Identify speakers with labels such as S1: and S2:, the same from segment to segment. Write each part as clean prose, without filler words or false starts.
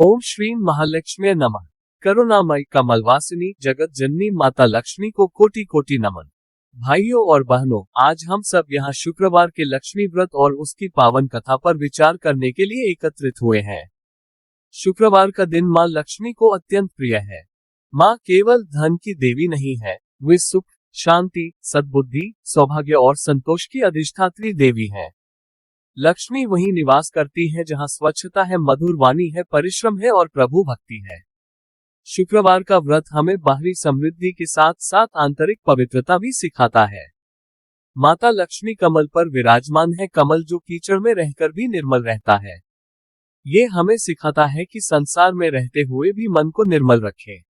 S1: ओम श्री महालक्ष्मी नमः। करुणामयी कमलवासिनी जगत जननी माता लक्ष्मी को कोटि कोटि नमन। भाइयों और बहनों, आज हम सब यहाँ शुक्रवार के लक्ष्मी व्रत और उसकी पावन कथा पर विचार करने के लिए एकत्रित हुए हैं। शुक्रवार का दिन माँ लक्ष्मी को अत्यंत प्रिय है। माँ केवल धन की देवी नहीं है, वे सुख, शांति, सद्बुद्धि, सौभाग्य और संतोष की अधिष्ठात्री देवी है। लक्ष्मी वहीं निवास करती है जहां स्वच्छता है, मधुर वाणी है, परिश्रम है और प्रभु भक्ति है। शुक्रवार का व्रत हमें बाहरी समृद्धि के साथ साथ आंतरिक पवित्रता भी सिखाता है। माता लक्ष्मी कमल पर विराजमान है, कमल जो कीचड़ में रहकर भी निर्मल रहता है। ये हमें सिखाता है कि संसार में रहते हुए भी मन को निर्मल रखें।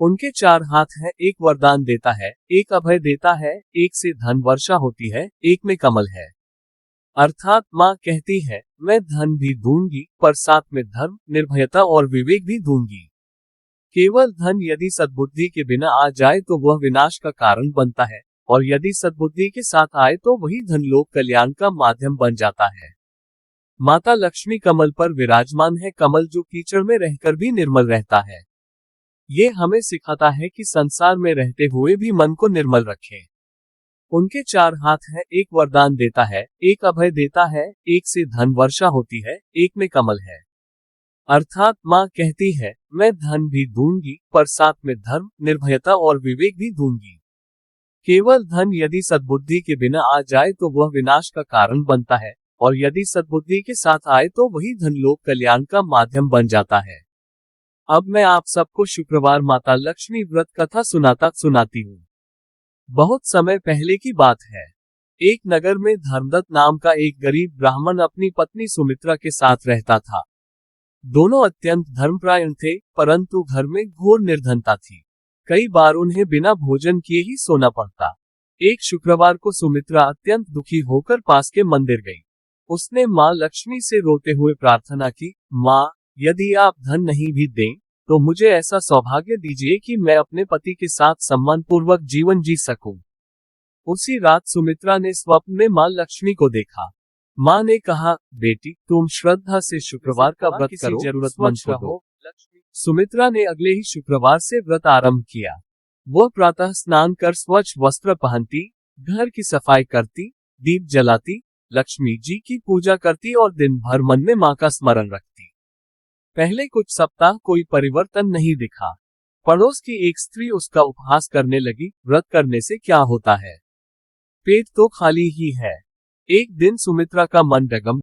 S1: उनके 4 हाथ हैं, एक वरदान देता है, एक अभय देता है, एक से धन वर्षा होती है, एक में कमल है। अर्थात माँ कहती है, मैं धन भी दूंगी पर साथ में धर्म, निर्भयता और विवेक भी दूंगी। केवल धन यदि सद्बुद्धि के बिना आ जाए तो वह विनाश का कारण बनता है, और यदि सद्बुद्धि के साथ आए तो वही धन लोक कल्याण का माध्यम बन जाता है। माता लक्ष्मी कमल पर विराजमान है, कमल जो कीचड़ में रहकर भी निर्मल रहता है। ये हमें सिखाता है कि संसार में रहते हुए भी मन को निर्मल रखें। उनके 4 हाथ हैं, एक वरदान देता है, एक अभय देता है, एक से धन वर्षा होती है, एक में कमल है। अर्थात माँ कहती है, मैं धन भी दूंगी पर साथ में धर्म, निर्भयता और विवेक भी दूंगी। केवल धन यदि सद्बुद्धि के बिना आ जाए तो वह विनाश का कारण बनता है, और यदि सद्बुद्धि के साथ आए तो वही धन लोक कल्याण का माध्यम बन जाता है। अब मैं आप सबको शुक्रवार माता लक्ष्मी व्रत कथा सुनाती हूँ। बहुत समय पहले की बात है। एक नगर में धर्मदत्त नाम का एक गरीब ब्राह्मण अपनी पत्नी सुमित्रा के साथ रहता था। दोनों अत्यंत धर्मपरायण थे, परंतु घर में घोर निर्धनता थी। कई बार उन्हें बिना भोजन किए ही सोना पड़ता। एक शुक्रवार को सुमित्रा अत्यंत दुखी होकर पास के मंदिर गई। उसने माँ लक्ष्मी से रोते हुए प्रार्थना की, माँ, यदि आप धन नहीं भी दें तो मुझे ऐसा सौभाग्य दीजिए कि मैं अपने पति के साथ सम्मानपूर्वक जीवन जी सकूं। उसी रात सुमित्रा ने स्वप्न में मां लक्ष्मी को देखा। मां ने कहा, बेटी, तुम श्रद्धा से शुक्रवार का व्रत करो, जरूरतमंद को दो। सुमित्रा ने अगले ही शुक्रवार से व्रत आरंभ किया। वह प्रातः स्नान कर स्वच्छ वस्त्र पहनती, घर की सफाई करती, दीप जलाती, लक्ष्मी जी की पूजा करती और दिन भर मन में मां का स्मरण रखती। पहले कुछ सप्ताह कोई परिवर्तन नहीं दिखा। पड़ोस की एक स्त्री उसका उपहास करने लगी, व्रत करने से क्या होता है, पेट तो खाली ही है। एक दिन सुमित्रा का मन डगम